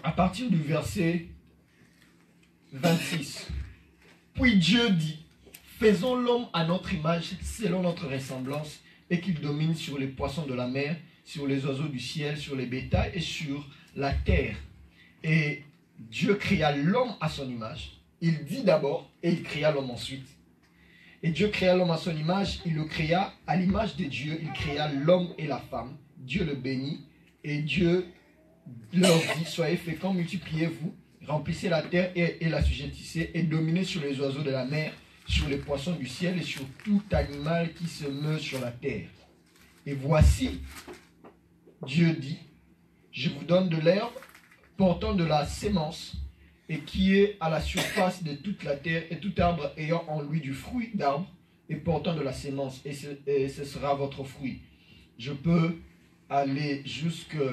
à partir du verset 26. Puis Dieu dit, faisons l'homme à notre image, selon notre ressemblance, et qu'il domine sur les poissons de la mer, sur les oiseaux du ciel, sur les bétails et sur la terre. Et Dieu créa l'homme à son image. Il dit d'abord, et il créa l'homme ensuite. Et Dieu créa l'homme à son image, il le créa à l'image de Dieu, il créa l'homme et la femme. Dieu le bénit, et Dieu leur dit, soyez féconds, multipliez-vous, remplissez la terre et l'assujettissez, et dominez sur les oiseaux de la mer, sur les poissons du ciel et sur tout animal qui se meut sur la terre. Et voici, Dieu dit, je vous donne de l'herbe portant de la sémence et qui est à la surface de toute la terre et tout arbre ayant en lui du fruit d'arbre et portant de la sémence et ce sera votre fruit. Je peux aller jusqu'au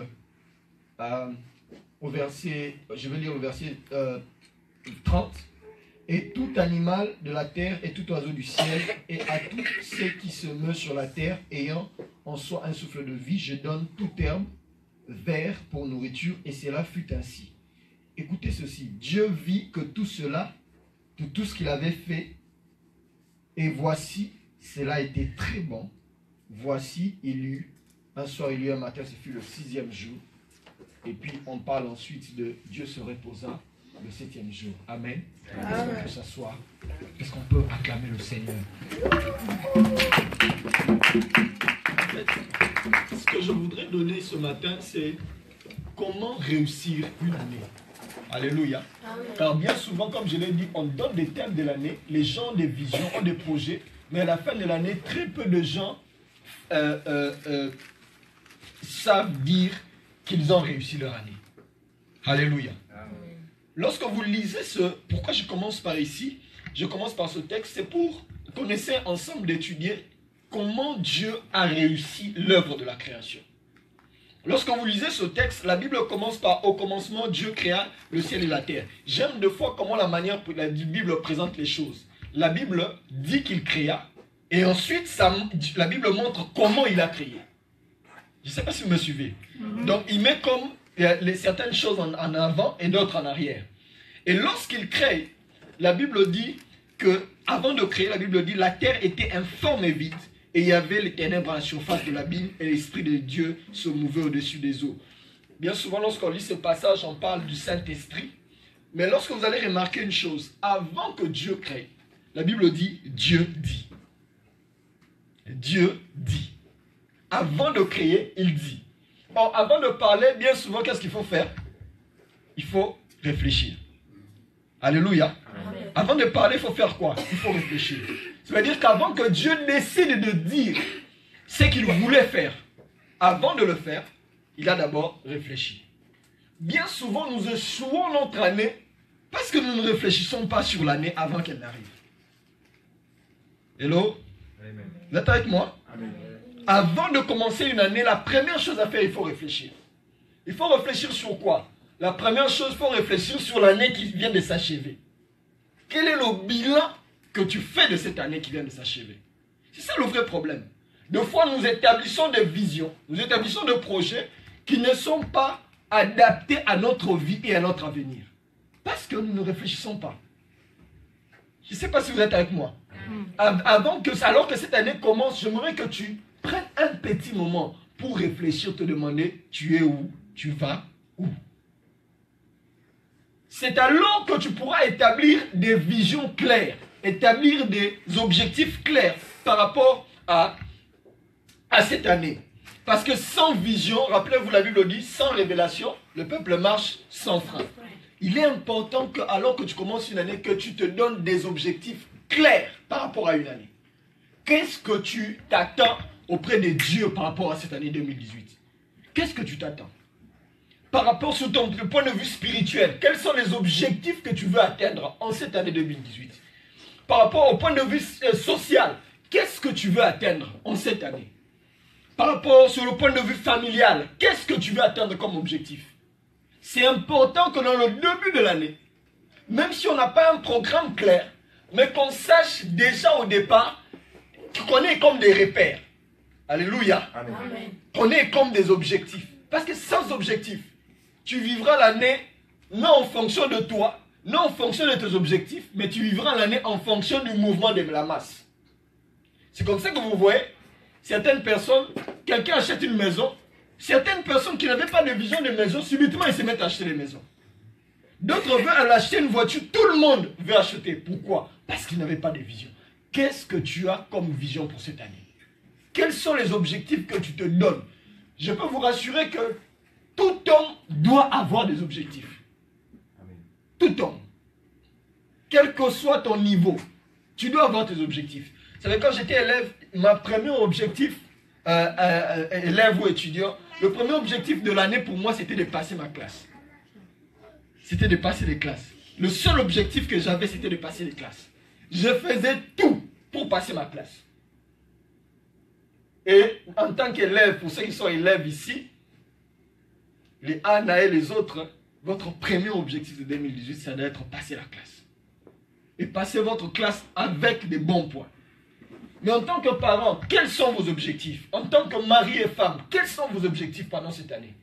verset, je vais lire le verset 30. Et tout animal de la terre et tout oiseau du ciel et à tous ceux qui se meuvent sur la terre ayant en soi un souffle de vie, je donne toute herbe vert pour nourriture et cela fut ainsi. Écoutez ceci, Dieu vit que tout cela, que tout ce qu'il avait fait et voici, cela était très bon. Voici, un soir, il y eut un matin, ce fut le 6e jour. Et puis on parle ensuite de Dieu se reposa le 7e jour. Amen. Est-ce qu'on peut s'asseoir? Est-ce qu'on peut acclamer le Seigneur? En fait, ce que je voudrais donner ce matin, c'est comment réussir une année. Alléluia. Car bien souvent, comme je l'ai dit, on donne des thèmes de l'année, les gens ont des visions, ont des projets, mais à la fin de l'année, très peu de gens savent dire qu'ils ont réussi leur année. Alléluia. Lorsque vous lisez pourquoi je commence par ici, je commence par ce texte, c'est pour qu'on essaie ensemble d'étudier comment Dieu a réussi l'œuvre de la création. Lorsque vous lisez ce texte, la Bible commence par « Au commencement, Dieu créa le ciel et la terre ». J'aime deux fois comment la Bible présente les choses. La Bible dit qu'il créa, et ensuite la Bible montre comment il a créé. Je ne sais pas si vous me suivez. Donc il met comme certaines choses en avant et d'autres en arrière. Et lorsqu'il crée, la Bible dit que avant de créer, la Bible dit la terre était informe et vide et il y avait les ténèbres à la surface de l'abîme et l'Esprit de Dieu se mouvait au-dessus des eaux. Bien souvent, lorsqu'on lit ce passage, on parle du Saint-Esprit. Mais lorsque vous allez remarquer une chose, avant que Dieu crée, la Bible dit Dieu dit. Dieu dit. Avant de créer, il dit. Or, avant de parler, bien souvent, qu'est-ce qu'il faut faire? Il faut réfléchir. Alléluia. Amen. Avant de parler, il faut faire quoi? Il faut réfléchir. Ça veut dire qu'avant que Dieu décide de dire ce qu'il voulait faire, avant de le faire, il a d'abord réfléchi. Bien souvent, nous échouons notre année parce que nous ne réfléchissons pas sur l'année avant qu'elle n'arrive. Hello? Amen. Vous êtes avec moi? Amen. Avant de commencer une année, la première chose à faire, il faut réfléchir. Il faut réfléchir sur quoi? La première chose, il faut réfléchir sur l'année qui vient de s'achever. Quel est le bilan que tu fais de cette année qui vient de s'achever? C'est ça le vrai problème. Des fois, nous établissons des visions, nous établissons des projets qui ne sont pas adaptés à notre vie et à notre avenir. Parce que nous ne réfléchissons pas. Je ne sais pas si vous êtes avec moi. Alors que cette année commence, j'aimerais que tu prennes un petit moment pour réfléchir, te demander, tu es où? Tu vas où? C'est alors que tu pourras établir des visions claires, établir des objectifs clairs par rapport à cette année. Parce que sans vision, rappelez-vous, la Bible dit, sans révélation, le peuple marche sans frein. Il est important que, alors que tu commences une année, que tu te donnes des objectifs clairs par rapport à une année. Qu'est-ce que tu t'attends auprès de Dieu par rapport à cette année 2018? Qu'est-ce que tu t'attends? Par rapport sur ton point de vue spirituel, quels sont les objectifs que tu veux atteindre en cette année 2018? Par rapport au point de vue social, qu'est-ce que tu veux atteindre en cette année? Par rapport sur le point de vue familial, qu'est-ce que tu veux atteindre comme objectif? C'est important que dans le début de l'année, même si on n'a pas un programme clair, mais qu'on sache déjà au départ qu'on ait comme des repères. Alléluia. Amen. Qu'on ait comme des objectifs. Parce que sans objectif, tu vivras l'année non en fonction de toi, non en fonction de tes objectifs, mais tu vivras l'année en fonction du mouvement de la masse. C'est comme ça que vous voyez, certaines personnes, quelqu'un achète une maison, certaines personnes qui n'avaient pas de vision de maison, subitement ils se mettent à acheter des maisons. D'autres veulent acheter une voiture, tout le monde veut acheter. Pourquoi? Parce qu'ils n'avaient pas de vision. Qu'est-ce que tu as comme vision pour cette année? Quels sont les objectifs que tu te donnes? Je peux vous rassurer que tout homme doit avoir des objectifs. Amen. Tout homme. Quel que soit ton niveau, tu dois avoir tes objectifs. Vous savez, quand j'étais élève, mon premier objectif, élève ou étudiant, le premier objectif de l'année pour moi, c'était de passer ma classe. C'était de passer les classes. Le seul objectif que j'avais, c'était de passer les classes. Je faisais tout pour passer ma classe. Et en tant qu'élève, pour ceux qui sont élèves ici, les Anna et les autres, votre premier objectif de 2018, c'est d'être passer la classe. Et passer votre classe avec des bons points. Mais en tant que parent, quels sont vos objectifs? En tant que mari et femme, quels sont vos objectifs pendant cette année?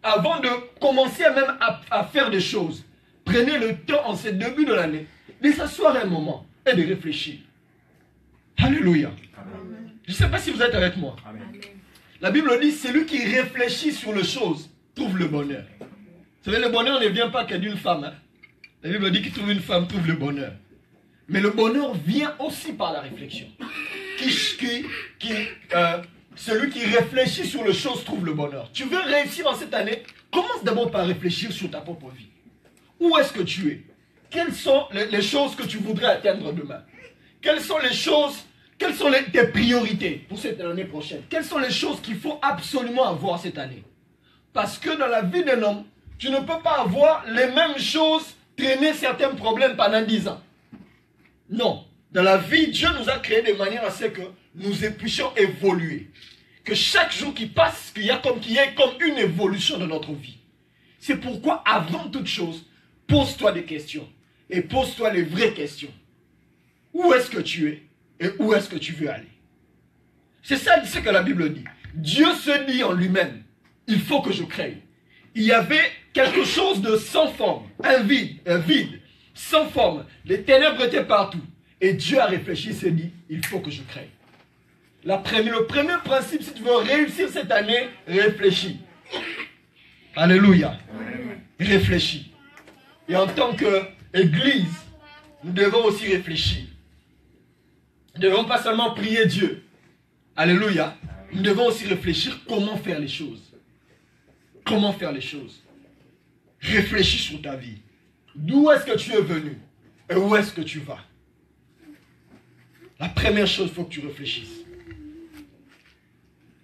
Avant de commencer même à faire des choses, prenez le temps en ce début de l'année de s'asseoir un moment et de réfléchir. Alléluia. Amen. Je ne sais pas si vous êtes avec moi. Amen. La Bible dit, celui qui réfléchit sur les choses trouve le bonheur. Vous savez, le bonheur ne vient pas que d'une femme. Hein? La Bible dit qu'il trouve une femme, trouve le bonheur. Mais le bonheur vient aussi par la réflexion. Celui qui réfléchit sur les choses trouve le bonheur. Tu veux réussir en cette année? Commence d'abord par réfléchir sur ta propre vie. Où est-ce que tu es? Quelles sont les choses que tu voudrais atteindre demain? Quelles sont les choses, tes priorités pour cette année prochaine? Quelles sont les choses qu'il faut absolument avoir cette année? Parce que dans la vie d'un homme, tu ne peux pas avoir les mêmes choses, traîner certains problèmes pendant 10 ans. Non. Dans la vie, Dieu nous a créés de manière à ce que nous puissions évoluer. Que chaque jour qui passe, qu'il y ait comme une évolution de notre vie. C'est pourquoi, avant toute chose, pose-toi des questions. Et pose-toi les vraies questions. Où est-ce que tu es? Et où est-ce que tu veux aller? C'est ça ce que la Bible dit. Dieu se dit en lui-même, il faut que je crée. Il y avait quelque chose de sans forme, un vide, sans forme. Les ténèbres étaient partout. Et Dieu a réfléchi, s'est dit, il faut que je crée. Le premier principe, si tu veux réussir cette année, réfléchis. Alléluia. Réfléchis. Et en tant qu'Église, nous devons aussi réfléchir. Nous ne devons pas seulement prier Dieu. Alléluia. Nous devons aussi réfléchir comment faire les choses. Comment faire les choses. Réfléchis sur ta vie. D'où est-ce que tu es venu? Et où est-ce que tu vas? La première chose, il faut que tu réfléchisses.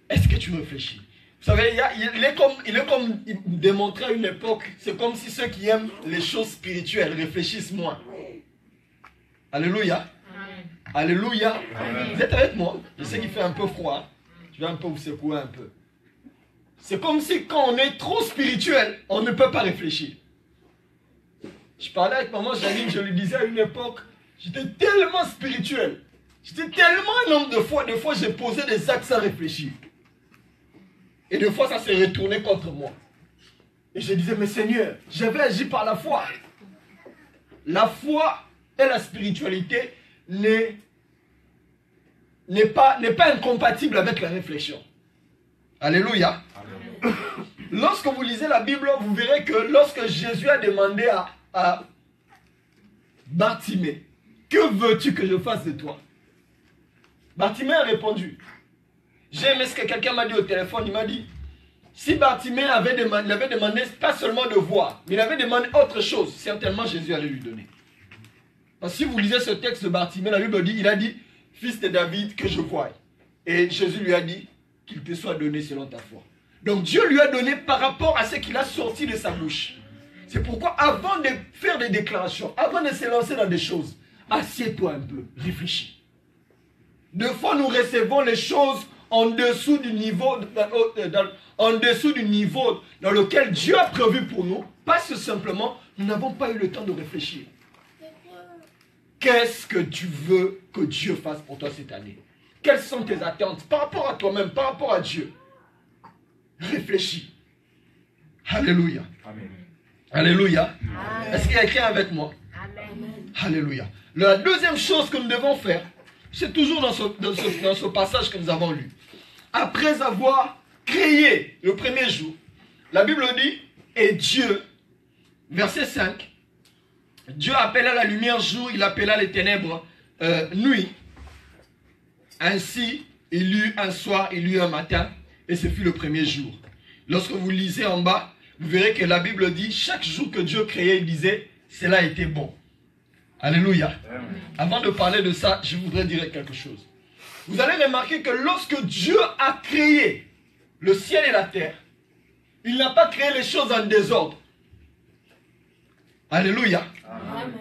Est-ce que tu réfléchis? Vous savez, il est comme démontré à une époque, c'est comme si ceux qui aiment les choses spirituelles réfléchissent moins. Alléluia. Amen. Alléluia. Amen. Vous êtes avec moi? Je sais qu'il fait un peu froid. Je vais un peu vous secouer un peu. C'est comme si quand on est trop spirituel, on ne peut pas réfléchir. Je parlais avec maman Janine, je lui disais à une époque, j'étais tellement spirituel. J'étais tellement un homme de foi j'ai posé des actes sans réfléchir. Et des fois ça s'est retourné contre moi. Et je disais, mais Seigneur, j'avais agi par la foi. La foi et la spiritualité n'est pas incompatible avec la réflexion. Alléluia. Amen. Lorsque vous lisez la Bible, vous verrez que lorsque Jésus a demandé à Bartimée, que veux-tu que je fasse de toi? Bartimée a répondu. J'ai aimé ce que quelqu'un m'a dit au téléphone. Il m'a dit, si Bartimée avait demandé pas seulement de voir, mais il avait demandé autre chose, certainement Jésus allait lui donner. Parce que si vous lisez ce texte de Bartimée, la Bible dit, il a dit, fils de David, que je voie. Et Jésus lui a dit, qu'il te soit donné selon ta foi. Donc Dieu lui a donné par rapport à ce qu'il a sorti de sa bouche. C'est pourquoi avant de faire des déclarations, avant de se lancer dans des choses, assieds-toi un peu, réfléchis. Des fois nous recevons les choses en dessous du niveau dans lequel Dieu a prévu pour nous, parce que simplement nous n'avons pas eu le temps de réfléchir. Qu'est-ce que tu veux que Dieu fasse pour toi cette année? Quelles sont tes attentes par rapport à toi-même, par rapport à Dieu? Réfléchis. Alléluia. Amen. Alléluia. Amen. Est-ce qu'il y a quelqu'un avec moi? Amen. Alléluia. La deuxième chose que nous devons faire, c'est toujours dans ce passage que nous avons lu. Après avoir créé le premier jour, la Bible dit, et Dieu, verset 5, Dieu appela la lumière jour, il appela les ténèbres nuit. Ainsi, il y eut un soir, il y eut un matin, et ce fut le premier jour. Lorsque vous lisez en bas, vous verrez que la Bible dit, chaque jour que Dieu créait, il disait, cela était bon. Alléluia. Avant de parler de ça, je voudrais dire quelque chose. Vous allez remarquer que lorsque Dieu a créé le ciel et la terre, il n'a pas créé les choses en désordre. Alléluia. Amen.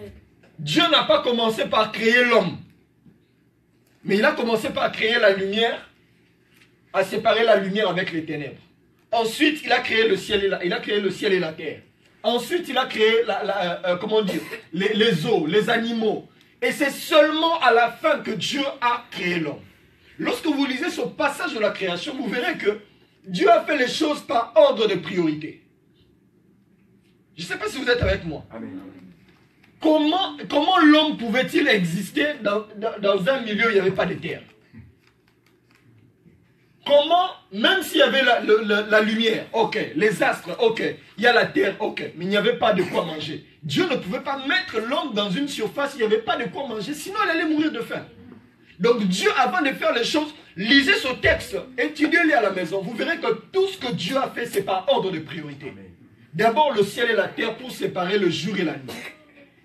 Dieu n'a pas commencé par créer l'homme. Mais il a commencé par créer la lumière, à séparer la lumière avec les ténèbres. Ensuite, il a créé le ciel et la terre. Ensuite, il a créé les eaux, les animaux. Et c'est seulement à la fin que Dieu a créé l'homme. Lorsque vous lisez ce passage de la création, vous verrez que Dieu a fait les choses par ordre de priorité. Je ne sais pas si vous êtes avec moi. Amen. Comment l'homme pouvait-il exister dans un milieu où il n'y avait pas de terre? Comment, même s'il y avait la lumière, ok, les astres, ok, il y a la terre, ok, mais il n'y avait pas de quoi manger. Dieu ne pouvait pas mettre l'homme dans une surface où il n'y avait pas de quoi manger, sinon il allait mourir de faim. Donc Dieu, avant de faire les choses, lisez ce texte, étudiez-les à la maison. Vous verrez que tout ce que Dieu a fait, c'est par ordre de priorité. D'abord le ciel et la terre pour séparer le jour et la nuit.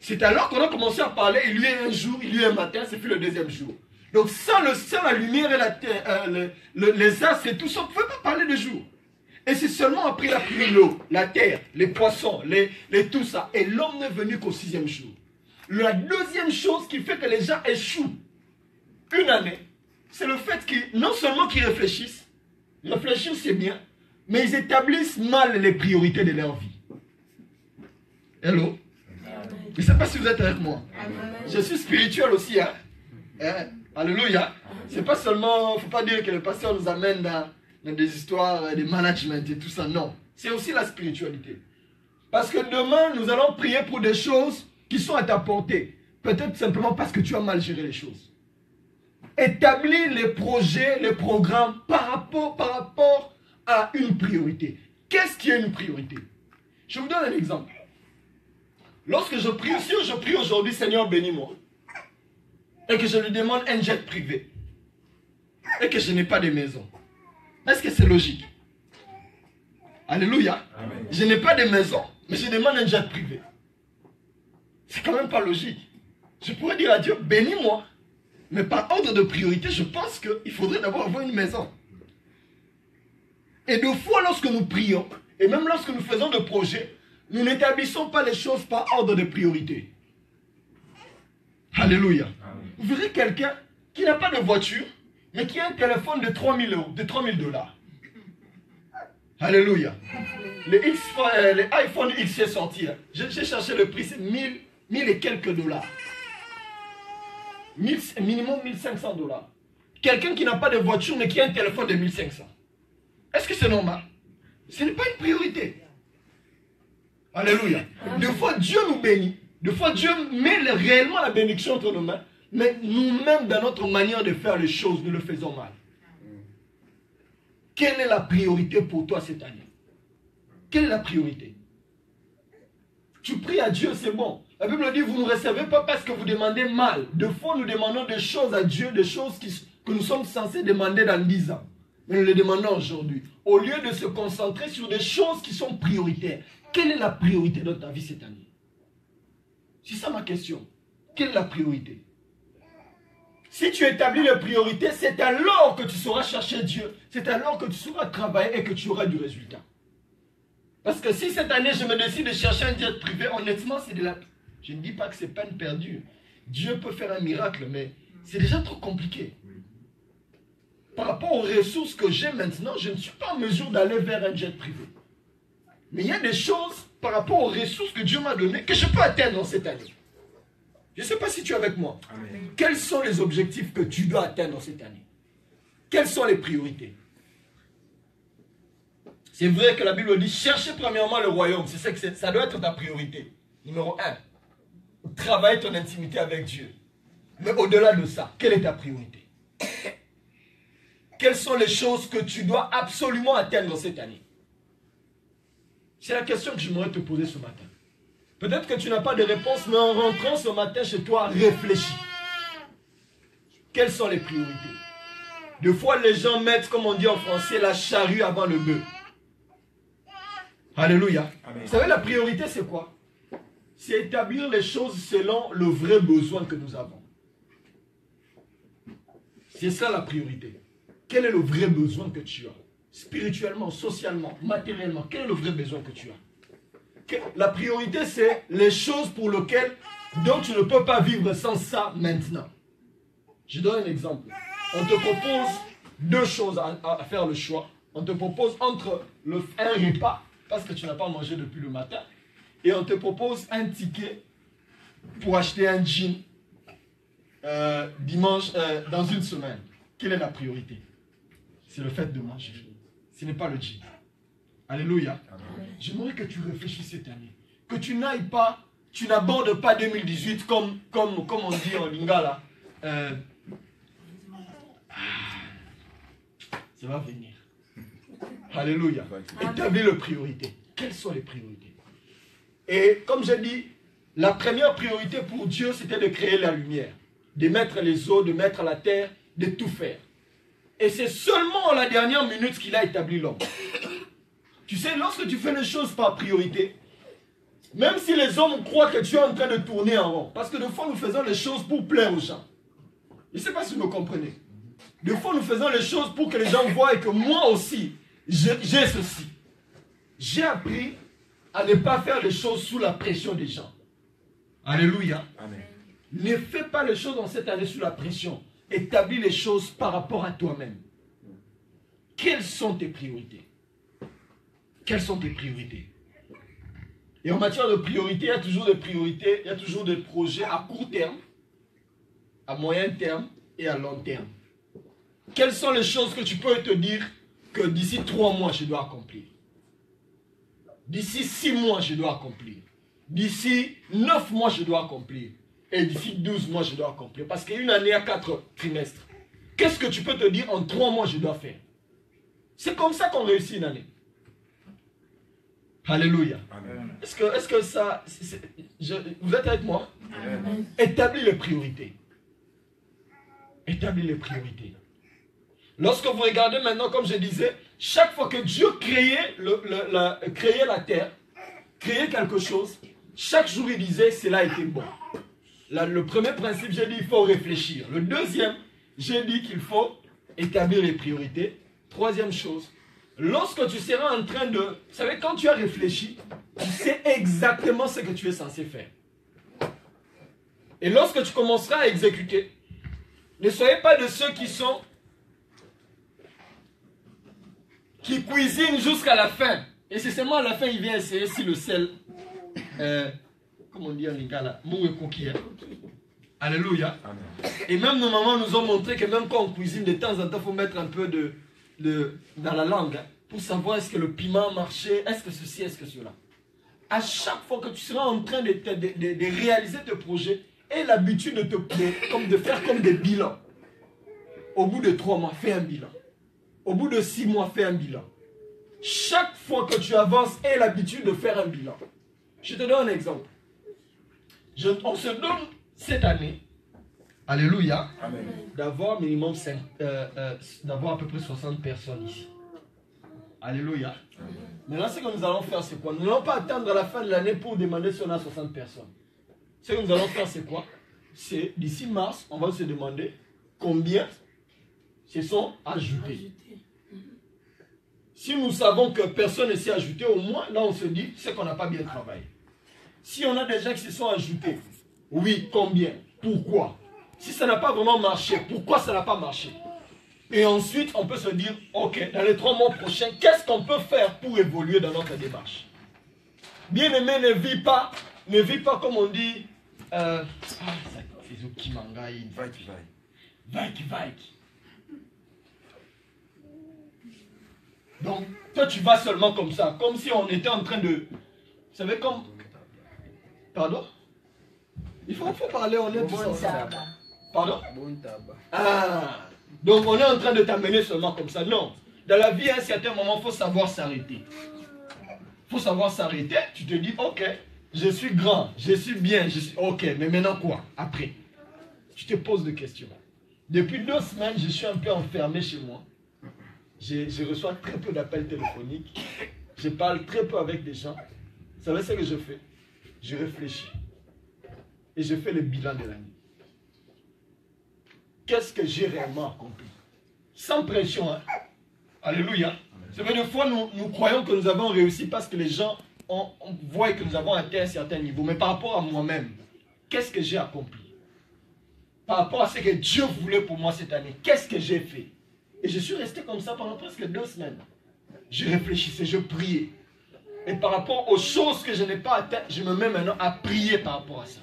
C'est alors qu'on a commencé à parler, il y a eu un jour, il y a eu un matin, c'est le deuxième jour. Donc sans la lumière et la terre, les astres et tout ça, on ne pouvait pas parler de jour. Et c'est seulement après la pluie, l'eau, la terre, les poissons, tout ça. Et l'homme n'est venu qu'au 6e jour. La deuxième chose qui fait que les gens échouent une année, c'est le fait qu'ils, non seulement qu'ils réfléchissent c'est bien, mais ils établissent mal les priorités de leur vie. Hello? Je ne sais pas si vous êtes avec moi. Je suis spirituel aussi, hein? Alléluia. C'est pas seulement, il ne faut pas dire que le pasteur nous amène dans des histoires de management et tout ça. Non. C'est aussi la spiritualité. Parce que demain, nous allons prier pour des choses qui sont à ta portée. Peut-être simplement parce que tu as mal géré les choses. Établis les projets, les programmes par rapport à une priorité. Qu'est-ce qui est une priorité? Je vous donne un exemple. Lorsque je prie, si je prie aujourd'hui, Seigneur bénis-moi, et que je lui demande un jet privé, et que je n'ai pas de maison, est-ce que c'est logique? Alléluia. Amen. Je n'ai pas de maison, mais je demande un jet privé. C'est quand même pas logique. Je pourrais dire à Dieu, bénis-moi, mais par ordre de priorité, je pense qu'il faudrait d'abord avoir une maison. Et deux fois, lorsque nous prions, et même lorsque nous faisons des projets, nous n'établissons pas les choses par ordre de priorité. Alléluia. Amen. Vous verrez quelqu'un qui n'a pas de voiture, mais qui a un téléphone de 3000 euros, de 3000 $. Alléluia. L'iPhone X est sorti. J'ai cherché le prix, c'est 1000 et quelques dollars. Minimum 1500 $. Quelqu'un qui n'a pas de voiture, mais qui a un téléphone de 1500. Est-ce que c'est normal? Ce n'est pas une priorité. Alléluia. Des fois, Dieu nous bénit. Des fois, Dieu met réellement la bénédiction entre nos mains. Mais nous-mêmes, dans notre manière de faire les choses, nous le faisons mal. Quelle est la priorité pour toi cette année? Quelle est la priorité? Tu pries à Dieu, c'est bon. La Bible dit, vous ne recevez pas parce que vous demandez mal. Des fois, nous demandons des choses à Dieu, des choses que nous sommes censés demander dans 10 ans. Mais nous les demandons aujourd'hui. Au lieu de se concentrer sur des choses qui sont prioritaires. Quelle est la priorité dans ta vie cette année? C'est ça ma question. Quelle est la priorité? Si tu établis les priorités, c'est alors que tu sauras chercher Dieu. C'est alors que tu sauras travailler et que tu auras du résultat. Parce que si cette année je me décide de chercher un jet privé, honnêtement, c'est de la... Je ne dis pas que c'est peine perdue. Dieu peut faire un miracle, mais c'est déjà trop compliqué. Par rapport aux ressources que j'ai maintenant, je ne suis pas en mesure d'aller vers un jet privé. Mais il y a des choses par rapport aux ressources que Dieu m'a données que je peux atteindre dans cette année. Je ne sais pas si tu es avec moi. Amen. Quels sont les objectifs que tu dois atteindre dans cette année? Quelles sont les priorités? C'est vrai que la Bible dit, cherchez premièrement le royaume. C'est ça que ça doit être ta priorité. Numéro 1, travaille ton intimité avec Dieu. Mais au-delà de ça, quelle est ta priorité? Quelles sont les choses que tu dois absolument atteindre cette année? C'est la question que j'aimerais te poser ce matin. Peut-être que tu n'as pas de réponse, mais en rentrant ce matin chez toi, réfléchis. Quelles sont les priorités? Des fois, les gens mettent, comme on dit en français, la charrue avant le bœuf. Alléluia. Amen. Vous savez, la priorité, c'est quoi? C'est établir les choses selon le vrai besoin que nous avons. C'est ça la priorité. Quel est le vrai besoin que tu as? Spirituellement, socialement, matériellement, quel est le vrai besoin que tu as? La priorité, c'est les choses pour lesquelles, dont tu ne peux pas vivre sans ça maintenant. Je donne un exemple. On te propose deux choses à faire le choix. On te propose entre un repas, parce que tu n'as pas mangé depuis le matin, et on te propose un ticket pour acheter un jean dimanche dans une semaine. Quelle est la priorité? C'est le fait de manger. Ce n'est pas le jean. Alléluia. J'aimerais que tu réfléchisses cette année. Que tu n'ailles pas, tu n'abordes pas 2018 comme on dit en lingala. Ça va venir. Alléluia. Établis les priorités. Quelles sont les priorités? Et comme j'ai dit, la première priorité pour Dieu, c'était de créer la lumière, de mettre les eaux, de mettre la terre, de tout faire. Et c'est seulement à la dernière minute qu'il a établi l'homme. Tu sais, lorsque tu fais les choses par priorité, même si les hommes croient que tu es en train de tourner en rond, parce que des fois nous faisons les choses pour plaire aux gens. Je ne sais pas si vous me comprenez. Des fois nous faisons les choses pour que les gens voient que moi aussi, j'ai ceci. J'ai appris à ne pas faire les choses sous la pression des gens. Alléluia. Amen. Ne fais pas les choses dans cette année sous la pression. Établis les choses par rapport à toi-même. Quelles sont tes priorités? Quelles sont tes priorités? Et en matière de priorité, il y a toujours des priorités, il y a toujours des projets à court terme, à moyen terme et à long terme. Quelles sont les choses que tu peux te dire que d'ici 3 mois, je dois accomplir? D'ici 6 mois, je dois accomplir. D'ici 9 mois, je dois accomplir. Et d'ici 12 mois, je dois accomplir. Parce qu'une année a 4 trimestres. Qu'est-ce que tu peux te dire en 3 mois, je dois faire? C'est comme ça qu'on réussit une année. Alléluia. Est-ce que ça... vous êtes avec moi? Amen. Établis les priorités. Établis les priorités. Lorsque vous regardez maintenant, comme je disais, chaque fois que Dieu créait la terre, créait quelque chose, chaque jour il disait, cela était bon. Le premier principe, j'ai dit, il faut réfléchir. Le deuxième, j'ai dit qu'il faut établir les priorités. Troisième chose, lorsque tu seras en train de... Vous savez, quand tu as réfléchi, tu sais exactement ce que tu es censé faire. Et lorsque tu commenceras à exécuter, ne soyez pas de ceux qui cuisinent jusqu'à la fin. Et c'est seulement à la fin, il vient essayer si le sel... comme on dit en lingala, moué coquille. Alléluia. Amen. Et même nos mamans nous ont montré que même quand on cuisine, de temps en temps, il faut mettre un peu dans la langue pour savoir est-ce que le piment marchait, est-ce que ceci, est-ce que cela. À chaque fois que tu seras en train de réaliser tes projets, aie l'habitude de faire comme des bilans. Au bout de 3 mois, fais un bilan. Au bout de 6 mois, fais un bilan. Chaque fois que tu avances, aie l'habitude de faire un bilan. Je te donne un exemple. On se donne cette année, alléluia, d'avoir minimum d'avoir à peu près 60 personnes ici. Alléluia. Maintenant, ce que nous allons faire, c'est quoi? Nous n'allons pas attendre la fin de l'année pour demander si on a 60 personnes. Ce que nous allons faire, c'est quoi? C'est d'ici mars, on va se demander combien se sont ajoutés. Si nous savons que personne ne s'est ajouté, au moins, là, on se dit, c'est qu'on n'a pas bien travaillé. Si on a des gens qui se sont ajoutés, oui, combien? Pourquoi? Si ça n'a pas vraiment marché, pourquoi ça n'a pas marché? Et ensuite, on peut se dire, ok, dans les 3 mois prochains, qu'est-ce qu'on peut faire pour évoluer dans notre démarche? Bien-aimé, ne vis pas comme on dit, Donc, toi, tu vas seulement comme ça, comme si on était en train de... Vous savez, comme... Pardon? Il faut parler, on est tous ensemble. Pardon? Ah! Donc, on est en train de t'amener seulement comme ça. Non. Dans la vie, à un certain moment, il faut savoir s'arrêter. Il faut savoir s'arrêter. Tu te dis, ok, je suis grand, je suis bien, je suis... Ok, mais maintenant quoi? Après, tu te poses des questions. Depuis 2 semaines, je suis un peu enfermé chez moi. Je reçois très peu d'appels téléphoniques. Je parle très peu avec des gens. Vous savez ce que je fais? Je réfléchis. Et je fais le bilan de l'année. Qu'est-ce que j'ai réellement accompli? Sans pression, hein? Alléluia. C'est vrai, des fois, nous croyons que nous avons réussi parce que les gens on voit que nous avons atteint un certain niveau. Mais par rapport à moi-même, qu'est-ce que j'ai accompli? Par rapport à ce que Dieu voulait pour moi cette année, qu'est-ce que j'ai fait? Et je suis resté comme ça pendant presque 2 semaines. Je réfléchissais, je priais. Et par rapport aux choses que je n'ai pas atteintes, je me mets maintenant à prier par rapport à ça.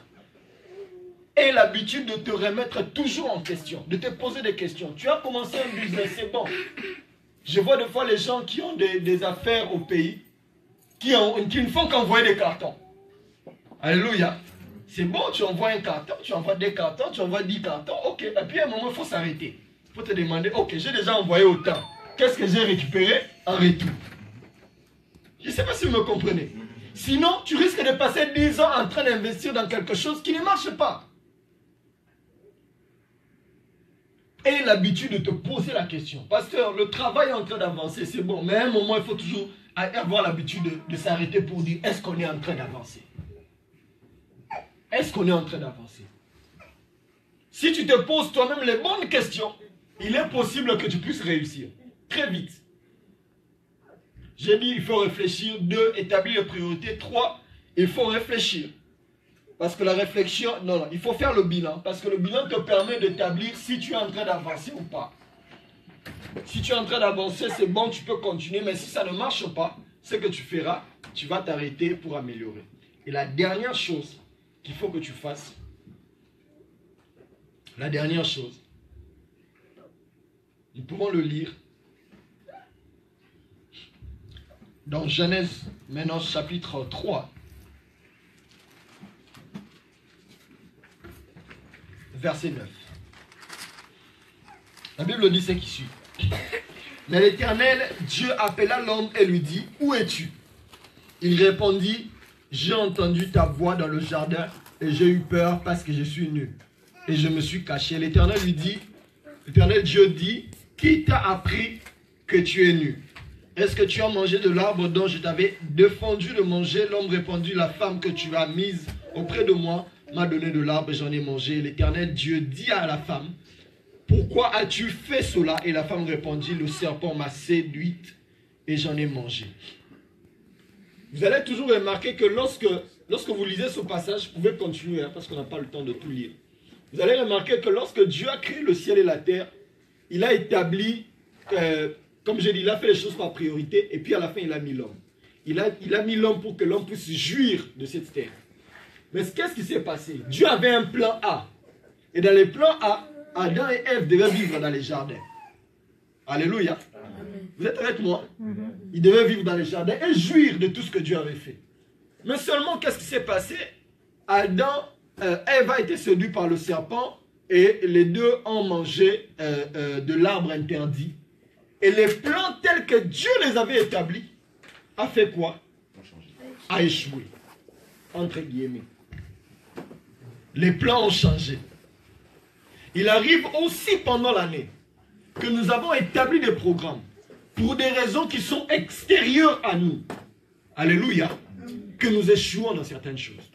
Et l'habitude de te remettre toujours en question, de te poser des questions. Tu as commencé un business, c'est bon. Je vois des fois les gens qui ont des affaires au pays, qui ne font qu'envoyer des cartons. Alléluia. C'est bon, tu envoies un carton, tu envoies 2 cartons, tu envoies 10 cartons, ok. Et puis à un moment, il faut s'arrêter. Il faut te demander, ok, j'ai déjà envoyé autant. Qu'est-ce que j'ai récupéré en retour? Je ne sais pas si vous me comprenez. Sinon, tu risques de passer 10 ans en train d'investir dans quelque chose qui ne marche pas. Et l'habitude de te poser la question. Pasteur, le travail est en train d'avancer, c'est bon. Mais à un moment, il faut toujours avoir l'habitude de s'arrêter pour dire, est-ce qu'on est en train d'avancer? Est-ce qu'on est en train d'avancer? Si tu te poses toi-même les bonnes questions, il est possible que tu puisses réussir. Très vite. J'ai dit, il faut réfléchir. 2, établir les priorités. 3, il faut réfléchir. Parce que la réflexion, non, il faut faire le bilan. Parce que le bilan te permet d'établir si tu es en train d'avancer ou pas. Si tu es en train d'avancer, c'est bon, tu peux continuer. Mais si ça ne marche pas, ce que tu feras, tu vas t'arrêter pour améliorer. Et la dernière chose qu'il faut que tu fasses, la dernière chose, nous pouvons le lire dans Genèse, maintenant chapitre 3. Verset 9. La Bible dit ce qui suit. Mais l'Éternel, Dieu appela l'homme et lui dit, où es-tu? Il répondit, j'ai entendu ta voix dans le jardin et j'ai eu peur parce que je suis nu. Et je me suis caché. L'Éternel lui dit, l'Éternel Dieu dit, qui t'a appris que tu es nu? Est-ce que tu as mangé de l'arbre dont je t'avais défendu de manger? L'homme répondit, la femme que tu as mise auprès de moi m'a donné de l'arbre et j'en ai mangé. L'Éternel Dieu dit à la femme, pourquoi as-tu fait cela? Et la femme répondit, le serpent m'a séduite et j'en ai mangé. Vous allez toujours remarquer que lorsque vous lisez ce passage, vous pouvez continuer hein, parce qu'on n'a pas le temps de tout lire. Vous allez remarquer que lorsque Dieu a créé le ciel et la terre, il a établi, comme j'ai dit, il a fait les choses par priorité et puis à la fin il a mis l'homme. Il a mis l'homme pour que l'homme puisse jouir de cette terre. Mais qu'est-ce qui s'est passé? Dieu avait un plan A. Et dans les plans A, Adam et Ève devaient vivre dans les jardins. Alléluia. Amen. Vous êtes avec moi? Ils devaient vivre dans les jardins et jouir de tout ce que Dieu avait fait. Mais seulement, qu'est-ce qui s'est passé? Ève a été séduite par le serpent et les deux ont mangé de l'arbre interdit. Et les plans tels que Dieu les avait établis a fait quoi? A échoué. Entre guillemets. Les plans ont changé. Il arrive aussi pendant l'année que nous avons établi des programmes pour des raisons qui sont extérieures à nous. Alléluia. Que nous échouons dans certaines choses.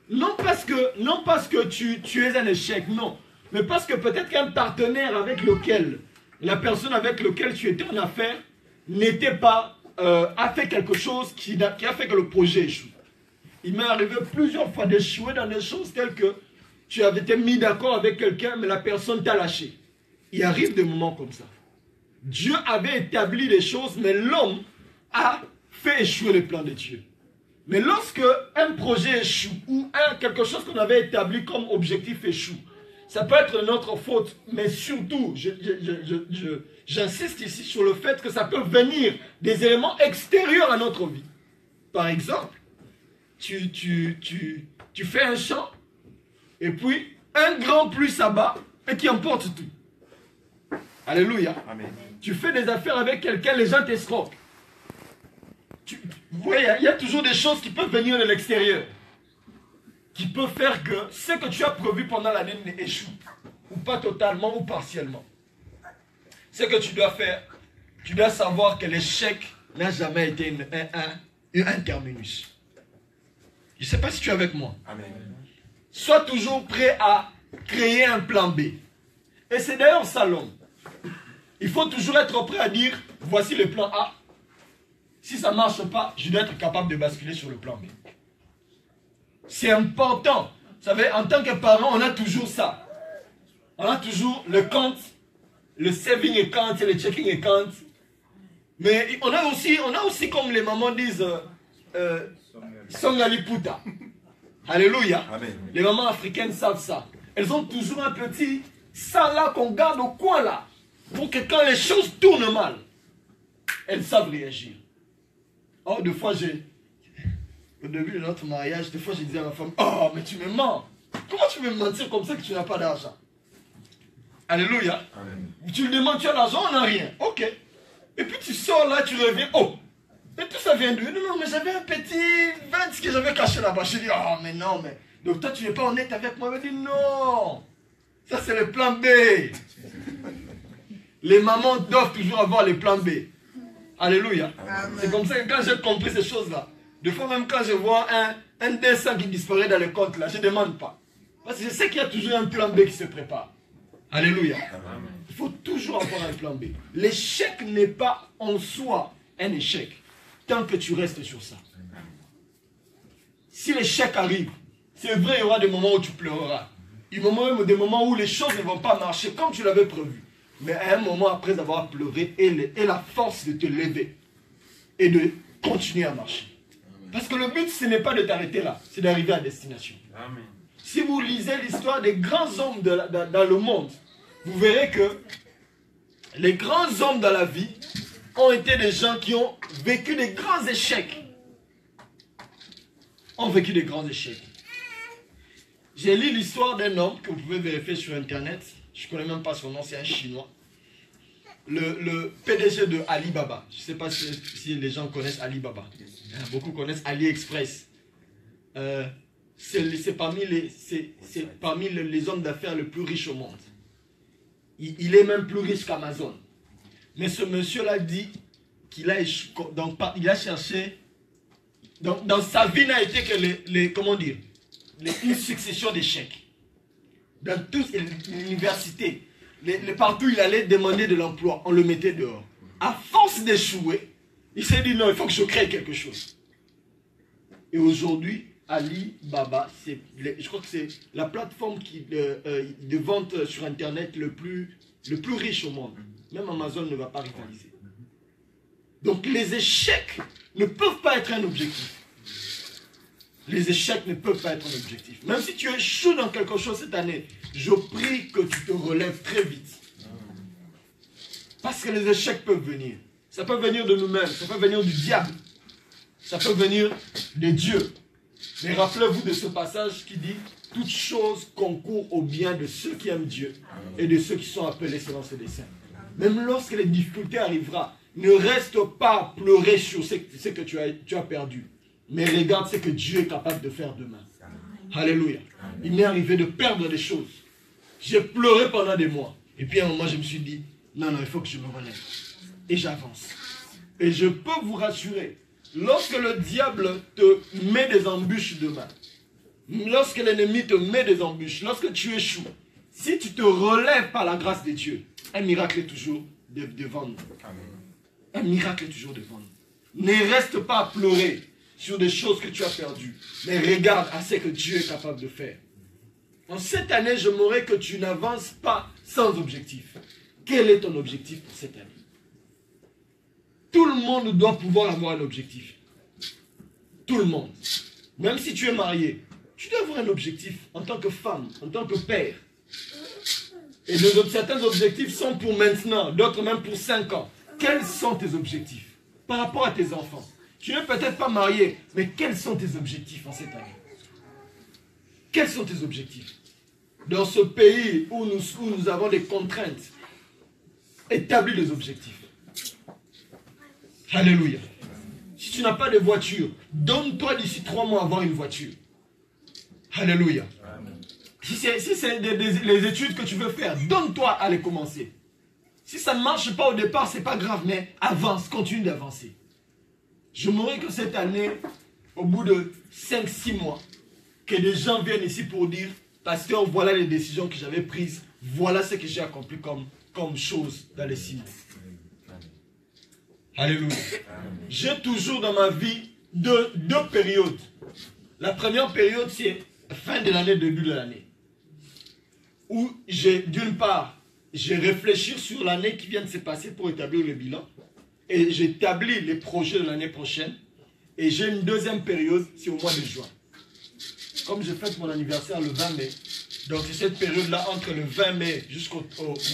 Non parce que tu es un échec, non. Mais parce que peut-être qu'un partenaire avec lequel, la personne avec laquelle tu étais en affaire, n'était pas, a fait quelque chose qui a fait que le projet échoue. Il m'est arrivé plusieurs fois d'échouer dans des choses telles que tu avais été mis d'accord avec quelqu'un, mais la personne t'a lâché. Il arrive des moments comme ça. Dieu avait établi des choses, mais l'homme a fait échouer les plans de Dieu. Mais lorsque un projet échoue, ou quelque chose qu'on avait établi comme objectif échoue, Ça peut être notre faute, mais surtout, j'insiste ici sur le fait que ça peut venir des éléments extérieurs à notre vie. Par exemple, tu fais un chant, et puis un grand pluie s'abat et qui emporte tout. Alléluia. Amen. Tu fais des affaires avec quelqu'un, les gens t'escroquent. Vous voyez, il y a toujours des choses qui peuvent venir de l'extérieur, qui peuvent faire que ce que tu as prévu pendant l'année échoue, ou pas totalement ou partiellement. Ce que tu dois faire, tu dois savoir que l'échec n'a jamais été un terminus. Je ne sais pas si tu es avec moi. Amen. Sois toujours prêt à créer un plan B. Et c'est d'ailleurs ça l'homme. Il faut toujours être prêt à dire, voici le plan A. Si ça ne marche pas, je dois être capable de basculer sur le plan B. C'est important. Vous savez, en tant que parent, on a toujours ça. On a toujours le compte, le saving account et le checking account. Mais on a aussi comme les mamans disent, Songali-puta. Alléluia. Amen. Les mamans africaines savent ça. Elles ont toujours un petit ça là qu'on garde au coin là. Pour que quand les choses tournent mal, elles savent réagir. Oh, des fois, au début de notre mariage, des fois, je disais à ma femme, oh, mais tu me mens. Comment tu peux me mentir comme ça que tu n'as pas d'argent? Alléluia. Amen. Tu lui demandes, tu as l'argent, on n'a rien. Ok. Et puis tu sors là, tu reviens. Oh, mais tout ça vient d'où? Non, mais j'avais un petit 20 que j'avais caché là-bas. Je dis, oh, mais non, mais. Donc toi, tu n'es pas honnête avec moi. Elle me dit, non. Ça, c'est le plan B. Les mamans doivent toujours avoir les plans B. Alléluia. C'est comme ça que quand j'ai compris ces choses-là, des fois même quand je vois un dessin qui disparaît dans le compte là, je ne demande pas. Parce que je sais qu'il y a toujours un plan B qui se prépare. Alléluia. Amen. Il faut toujours avoir un plan B. L'échec n'est pas en soi un échec, tant que tu restes sur ça. Si l'échec arrive, c'est vrai, il y aura des moments où tu pleureras. Il y aura même des moments où les choses ne vont pas marcher comme tu l'avais prévu. Mais à un moment après avoir pleuré, et la force de te lever et de continuer à marcher. Parce que le but, ce n'est pas de t'arrêter là, c'est d'arriver à destination. Amen. Si vous lisez l'histoire des grands hommes dans le monde, vous verrez que les grands hommes dans la vie ont été des gens qui ont vécu des grands échecs. Ont vécu des grands échecs. J'ai lu l'histoire d'un homme que vous pouvez vérifier sur Internet. Je ne connais même pas son nom, c'est un Chinois. Le PDG de Alibaba. Je ne sais pas si les gens connaissent Alibaba. Beaucoup connaissent AliExpress. C'est parmi les hommes d'affaires les plus riches au monde. Il est même plus riche qu'Amazon. Mais ce monsieur-là dit qu'il a, il a cherché... Dans sa vie n'a été que comment dire, une succession d'échecs. Dans toute l'université, partout il allait demander de l'emploi, on le mettait dehors. À force d'échouer, il s'est dit non, il faut que je crée quelque chose. Et aujourd'hui, Alibaba, je crois que c'est la plateforme de vente sur Internet le plus riche au monde. Même Amazon ne va pas rivaliser. Donc les échecs ne peuvent pas être un objectif. Les échecs ne peuvent pas être un objectif. Même si tu échoues dans quelque chose cette année, je prie que tu te relèves très vite. Parce que les échecs peuvent venir. Ça peut venir de nous-mêmes, ça peut venir du diable. Ça peut venir de Dieu. Mais rappelez-vous de ce passage qui dit « Toutes choses concourent au bien de ceux qui aiment Dieu et de ceux qui sont appelés selon ses desseins. » Même lorsque les difficultés arriveront, ne reste pas à pleurer sur ce que tu as perdu. Mais regarde ce que Dieu est capable de faire demain. Alléluia. Il m'est arrivé de perdre des choses. J'ai pleuré pendant des mois. Et puis à un moment, je me suis dit, non, il faut que je me relève. Et j'avance. Et je peux vous rassurer, lorsque le diable te met des embûches demain, lorsque l'ennemi te met des embûches, lorsque tu échoues, si tu te relèves par la grâce de Dieu, un miracle est toujours devant nous. Un miracle est toujours devant nous. Ne reste pas à pleurer sur des choses que tu as perdues, mais regarde à ce que Dieu est capable de faire. En cette année, je m'aurais que tu n'avances pas sans objectif. Quel est ton objectif pour cette année? Tout le monde doit pouvoir avoir un objectif. Tout le monde. Même si tu es marié, tu dois avoir un objectif en tant que femme, en tant que père. Et certains objectifs sont pour maintenant, d'autres même pour 5 ans. Quels sont tes objectifs par rapport à tes enfants? Tu n'es peut-être pas marié, mais quels sont tes objectifs en cette année? Quels sont tes objectifs? Dans ce pays où nous avons des contraintes, établis des objectifs. Alléluia. Si tu n'as pas de voiture, donne-toi d'ici 3 mois à avoir une voiture. Alléluia. Si c'est les études que tu veux faire, donne-toi à les commencer. Si ça ne marche pas au départ, ce n'est pas grave, mais avance, continue d'avancer. Je m'aurais que cette année, au bout de 5-6 mois, que des gens viennent ici pour dire, pasteur, voilà les décisions que j'avais prises, voilà ce que j'ai accompli comme chose dans les 6 mois. Alléluia. J'ai toujours dans ma vie deux périodes. La première période, c'est fin de l'année, début de l'année. Où d'une part, j'ai réfléchi sur l'année qui vient de se passer pour établir le bilan. Et j'établis les projets de l'année prochaine. Et j'ai une deuxième période, c'est au mois de juin. Comme je fête mon anniversaire le 20 mai, donc c'est cette période-là, entre le 20 mai jusqu'au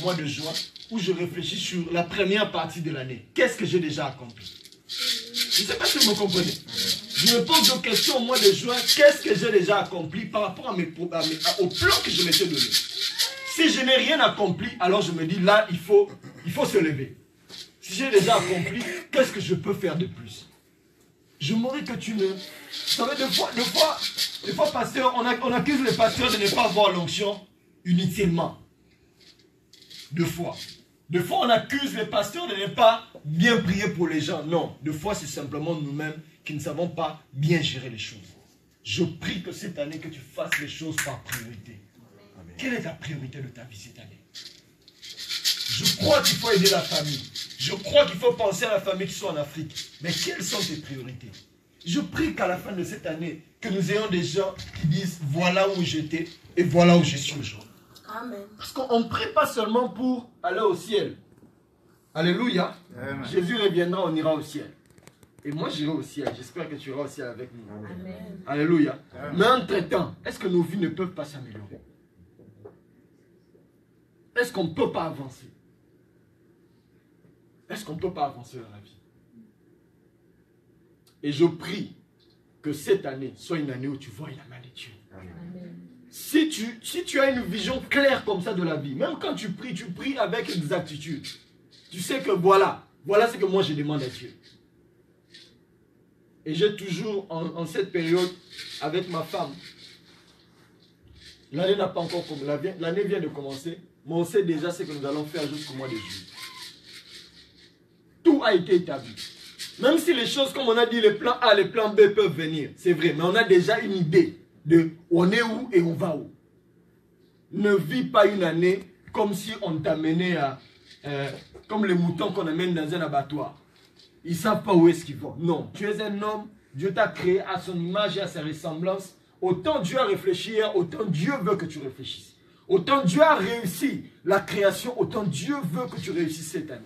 mois de juin, où je réfléchis sur la première partie de l'année. Qu'est-ce que j'ai déjà accompli? Je ne sais pas si vous me comprenez. Je me pose des questions au mois de juin. Qu'est-ce que j'ai déjà accompli par rapport au plan que je m'étais donné? Si je n'ai rien accompli, alors je me dis là, il faut se lever. Si j'ai déjà accompli, qu'est-ce que je peux faire de plus? Je m'aurais que tu ne... Vous savez, des fois, pasteur, on accuse les pasteurs de ne pas avoir l'onction inutilement. Deux fois, on accuse les pasteurs de ne pas bien prier pour les gens. Non, deux fois, c'est simplement nous-mêmes qui ne savons pas bien gérer les choses. Je prie que cette année, que tu fasses les choses par priorité. Amen. Quelle est ta priorité de ta vie cette année? Je crois qu'il faut aider la famille. Je crois qu'il faut penser à la famille qui sont en Afrique. Mais quelles sont tes priorités? Je prie qu'à la fin de cette année, que nous ayons des gens qui disent voilà où j'étais et voilà où je suis aujourd'hui. Amen. Parce qu'on ne prie pas seulement pour aller au ciel. Alléluia. Amen. Jésus reviendra, on ira au ciel. Et moi j'irai au ciel. J'espère que tu iras au ciel avec nous. Amen. Alléluia. Amen. Mais entre-temps, est-ce que nos vies ne peuvent pas s'améliorer? Est-ce qu'on ne peut pas avancer? Est-ce qu'on ne peut pas avancer dans la vie? Et je prie que cette année soit une année où tu vois la main de Dieu. Amen. Si tu as une vision claire comme ça de la vie, même quand tu pries avec exactitude. Tu sais que voilà ce que moi je demande à Dieu. Et j'ai toujours, en cette période, avec ma femme, l'année n'a pas encore commencé, l'année vient de commencer, mais on sait déjà ce que nous allons faire jusqu'au mois de juillet. Tout a été établi. Même si les choses, comme on a dit, les plans A, les plans B peuvent venir, c'est vrai, mais on a déjà une idée de on est où et on va où. Ne vis pas une année comme si on t'amenait à... comme les moutons qu'on amène dans un abattoir. Ils ne savent pas où est-ce qu'ils vont. Non, tu es un homme, Dieu t'a créé à son image et à sa ressemblance. Autant Dieu a réfléchi hier, autant Dieu veut que tu réfléchisses. Autant Dieu a réussi la création, autant Dieu veut que tu réussisses cette année.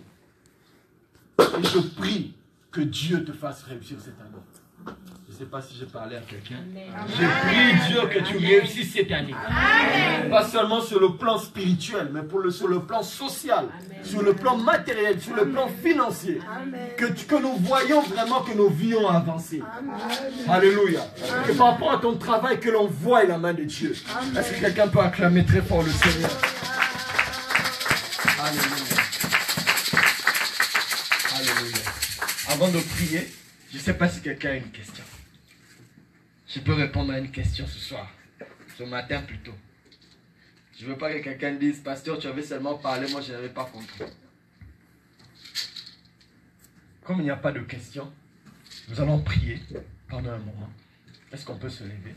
Et je prie que Dieu te fasse réussir cette année. Je ne sais pas si j'ai parlé à quelqu'un. Je prie Dieu que tu réussisses cette année. Amen. Pas seulement sur le plan spirituel, mais sur le plan social, amen, sur le plan matériel, sur le plan financier. Que nous voyons vraiment que nos vies ont avancé. Amen. Alléluia. Amen. Que par rapport à ton travail, que l'on voie la main de Dieu. Est-ce que quelqu'un peut acclamer très fort le Seigneur? Alléluia. Alléluia. Avant de prier, je ne sais pas si quelqu'un a une question. Je peux répondre à une question ce soir, ce matin plutôt. Je ne veux pas que quelqu'un dise, pasteur, tu avais seulement parlé, moi je n'avais pas compris. Comme il n'y a pas de questions, nous allons prier pendant un moment. Est-ce qu'on peut se lever?